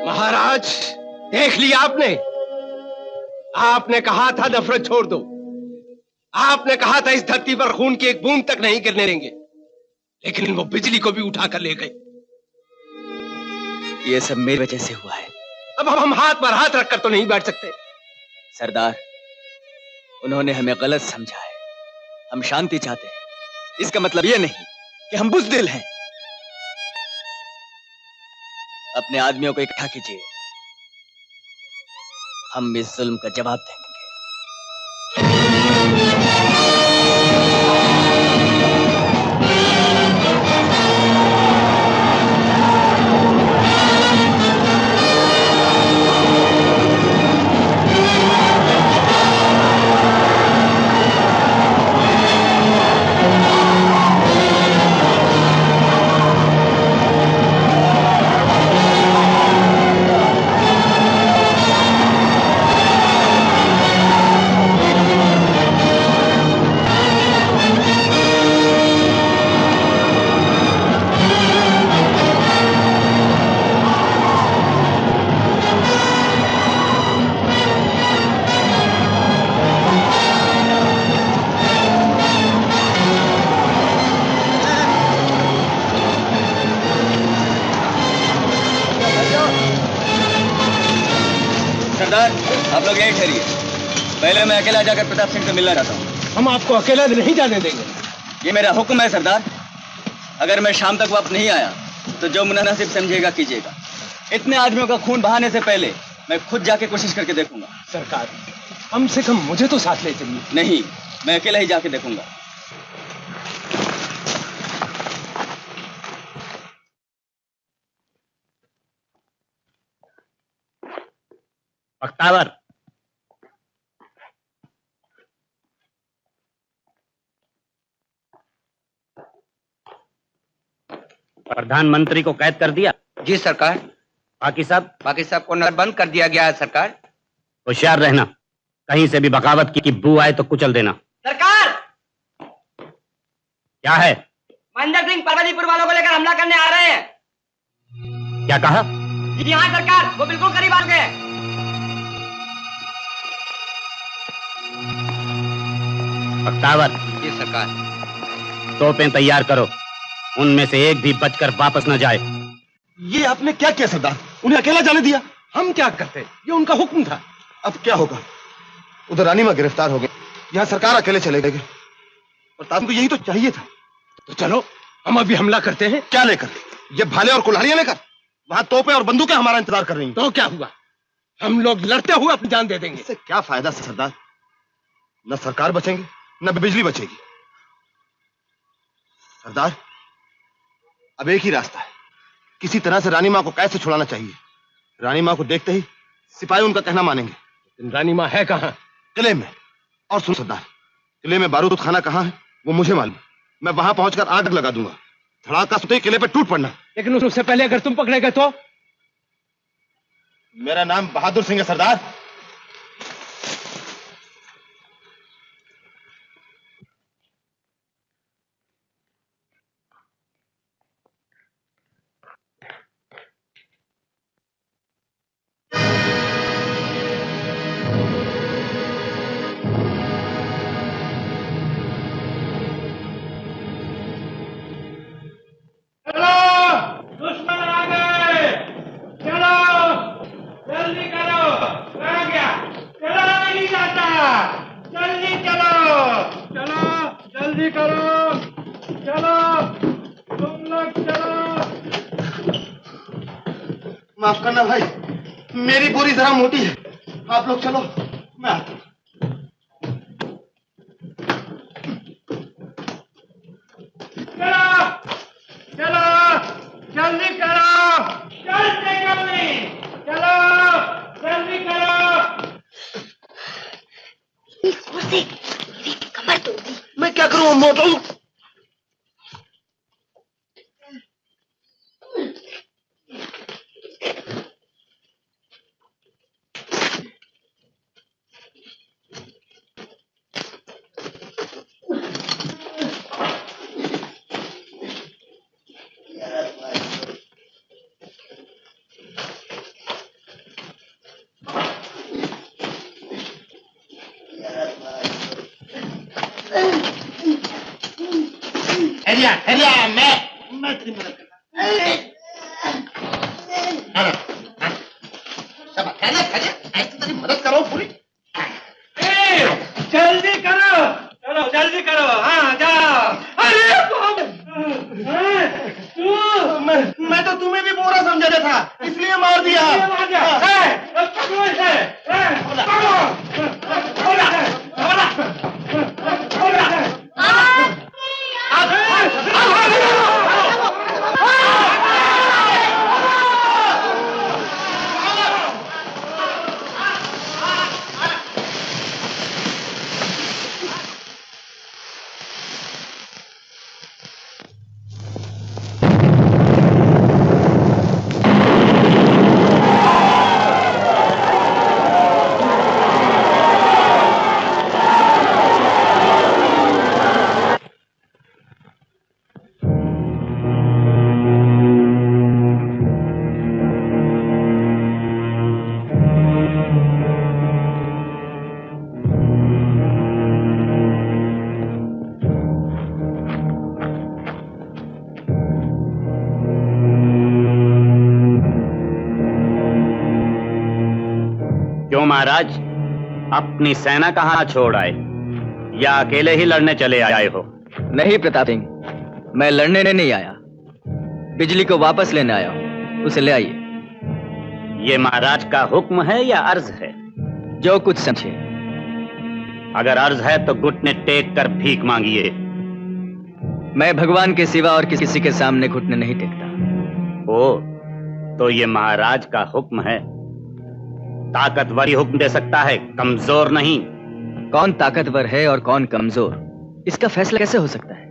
महाराज, देख लिया आपने। आपने कहा था नफरत छोड़ दो। आपने कहा था इस धरती पर खून की एक बूंद तक नहीं गिरने देंगे, लेकिन वो बिजली को भी उठा कर ले गए। ये सब मेरी वजह से हुआ है। अब हम हाथ पर हाथ रखकर तो नहीं बैठ सकते। सरदार, उन्होंने हमें गलत समझा है। हम शांति चाहते हैं, इसका मतलब ये नहीं कि हम बुज़दिल हैं। अपने आदमियों को इकट्ठा कीजिए, हम इस जुल्म का जवाब देंगे। सरदार, आप लोग यहीं ठहरिए। पहले मैं अकेला जाकर प्रताप सिंह से मिलना चाहता हूँ। हम आपको अकेला नहीं जाने देंगे। ये मेरा हुक्म है सरदार। अगर मैं शाम तक वापस नहीं आया तो जो मुनासिब समझिएगा कीजिएगा। इतने आदमियों का खून बहाने से पहले मैं खुद जाके कोशिश करके देखूंगा। सरकार, कम से कम मुझे तो साथ ले चलिए। नहीं, मैं अकेला ही जाके देखूंगा। बख्तावर, प्रधानमंत्री को कैद कर दिया? जी सरकार। बाकी सब को नजरबंद कर दिया गया है सरकार। होशियार रहना, कहीं से भी बगावत की बू आए तो कुचल देना। सरकार, क्या है? महेंद्र सिंह पर्वतीपुर वालों को लेकर हमला करने आ रहे हैं। क्या कहा? जी हाँ सरकार, वो बिल्कुल करीब आ गए। बख्तावर, जी सरकार। तोपें तैयार करो, उनमें से एक भी बचकर वापस न जाए। ये आपने क्या किया सरदार? उन्हें अकेला जाने दिया? हम क्या करते? ये उनका हुक्म था। अब क्या होगा? उधर रानी मां गिरफ्तार हो गई, यहाँ सरकार अकेले चले गए। प्रताप को यही तो चाहिए था। तो चलो हम अभी हमला करते हैं। क्या लेकर? ये भाले और कुल्हाड़ियां लेकर? वहां तोपें और बंदूकें हमारा इंतजार कर रही हैं। तो क्या हुआ? हम लोग लड़ते हुए अपनी जान दे देंगे। इससे क्या फायदा सरदार? न सरकार बचेंगे न बिजली बचेगी। सरदार, अब एक ही रास्ता है, किसी तरह से रानी मां को कैद से छुड़ाना चाहिए। रानी मां को देखते ही सिपाही उनका कहना मानेंगे। रानी मां है कहाँ? किले में। और सुन सरदार, किले में बारूद खाना कहाँ है वो मुझे मालूम। मैं वहां पहुंचकर आग लगा दूंगा। धड़ाका सुनते ही किले पे टूट पड़ना। लेकिन उससे पहले अगर तुम पकड़े गए तो? मेरा नाम बहादुर सिंह है सरदार। माफ करना भाई, मेरी बोरी जरा मोटी है। आप लोग चलो, मैं आता हूं। मैं क्या करूं मोटू? मैं तेरी मदद करता। ऐसे तेरी मदद करो पूरी। जल्दी करो, चलो जल्दी करो। हाँ जाओ। अरे मैं तो तुम्हें भी बोरा समझा था, इसलिए मार दिया। पकड़ो इसे। क्यों महाराज, अपनी सेना कहां छोड़ आए, या अकेले ही लड़ने चले आए हो? नहीं प्रताप सिंह, मैं लड़ने नहीं आया, बिजली को वापस लेने आया हूं। उसे ले आइए। ये महाराज का हुक्म है या अर्ज है? जो कुछ समझे। अगर अर्ज है तो घुटने टेक कर भीख मांगिए। मैं भगवान के सिवा और किसी के सामने घुटने नहीं टेकता। ओ, तो ये महाराज का हुक्म है। ताकतवर ही हुक्म दे सकता है, कमजोर नहीं। कौन ताकतवर है और कौन कमजोर, इसका फैसला कैसे हो सकता है?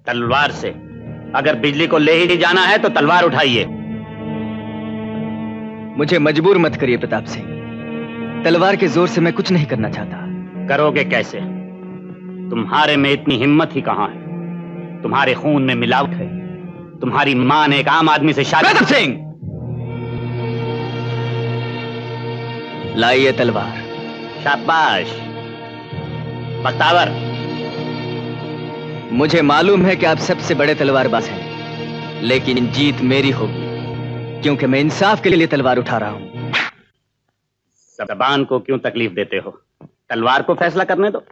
तलवार से। अगर बिजली को ले ही जाना है तो तलवार उठाइए। मुझे मजबूर मत करिए प्रताप सिंह, तलवार के जोर से मैं कुछ नहीं करना चाहता। करोगे कैसे? तुम्हारे में इतनी हिम्मत ही कहां है? तुम्हारे खून में मिलावट है। तुम्हारी मां ने एक आम आदमी से शादी। प्रताप सिंह, लाइए तलवार। शाबाश बख्तावर। मुझे मालूम है कि आप सबसे बड़े तलवारबाज हैं, लेकिन जीत मेरी होगी, क्योंकि मैं इंसाफ के लिए तलवार उठा रहा हूं। जबान को क्यों तकलीफ देते हो? तलवार को फैसला करने दो।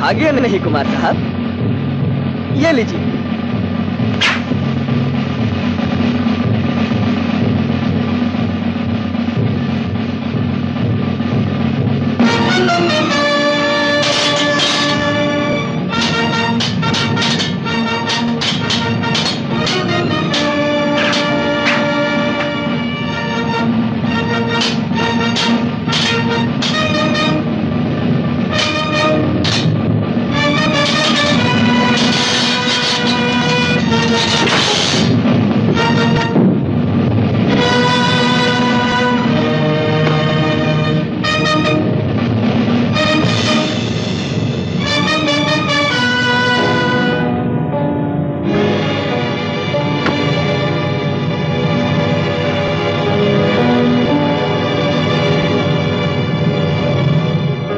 भाग्य नहीं कुमार साहब, ये लीजिए।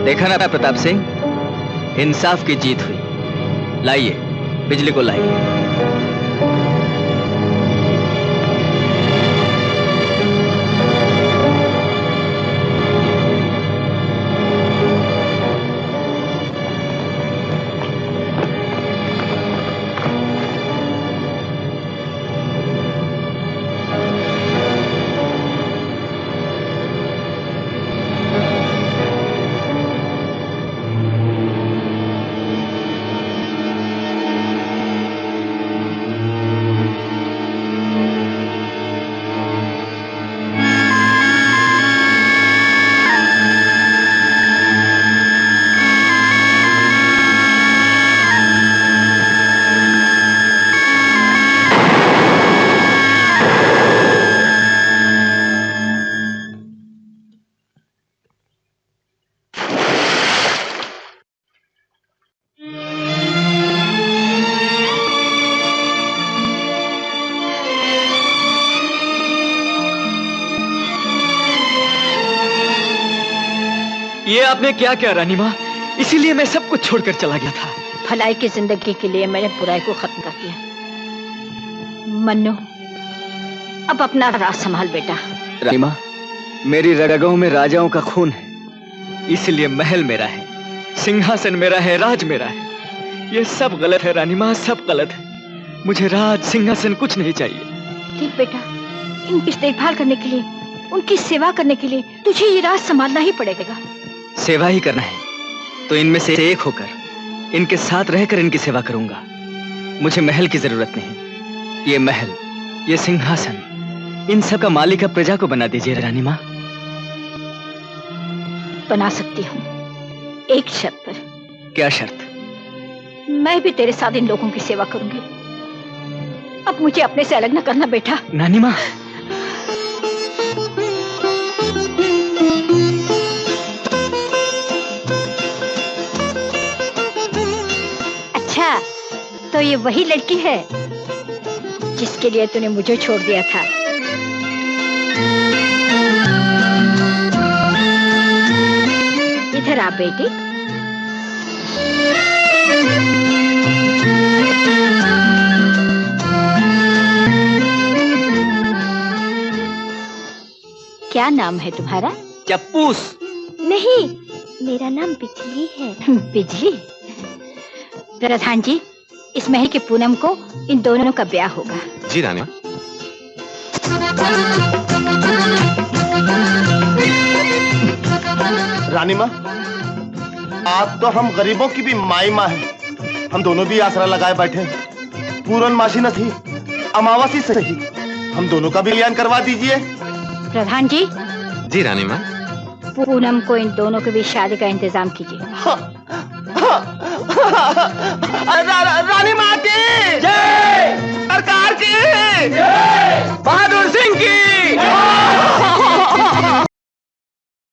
देखा ना प्रताप सिंह, इंसाफ की जीत हुई। लाइए, बिजली को लाइए। ये आपने क्या किया रानी माँ? इसीलिए मैं सब कुछ छोड़कर चला गया था। भलाई की जिंदगी के लिए मैंने बुराई को खत्म कर दिया। मन्नू, अब अपना राज संभाल बेटा। रानी माँ, मेरी रगों में राजाओं का खून है, इसलिए महल मेरा है, सिंहासन मेरा है, राज मेरा है। ये सब गलत है रानी माँ, सब गलत है। मुझे राज सिंहासन कुछ नहीं चाहिए। ठीक बेटा, इनकी देखभाल करने के लिए, उनकी सेवा करने के लिए तुझे ये राज संभालना ही पड़ेगा। सेवा ही करना है तो इनमें से एक होकर, इनके साथ रहकर इनकी सेवा करूंगा। मुझे महल की जरूरत नहीं। ये महल, ये सिंहासन, इन सब का मालिक अब प्रजा को बना दीजिए रानी माँ। बना सकती हूँ, एक शर्त पर। क्या शर्त? मैं भी तेरे साथ इन लोगों की सेवा करूंगी। अब मुझे अपने से अलग न करना बेटा। नानी माँ, अच्छा, तो ये वही लड़की है जिसके लिए तूने मुझे छोड़ दिया था। इधर आ बेटी। क्या नाम है तुम्हारा? चप्पूस। नहीं, मेरा नाम बिजली है। बिजली? प्रधान जी, इस महीने की पूनम को इन दोनों का ब्याह होगा। जी रानी माँ। रानी माँ, आप तो हम गरीबों की भी माई माँ है। हम दोनों भी आसरा लगाए बैठे हैं। पूर्णमासी न थी, अमावस्या से सही, हम दोनों का भी कल्याण करवा दीजिए। प्रधान जी। जी रानी माँ। पूनम को इन दोनों के बीच शादी का इंतजाम कीजिए। रानी माँ की जय, सरकार की जय, बहादुर सिंह की जय।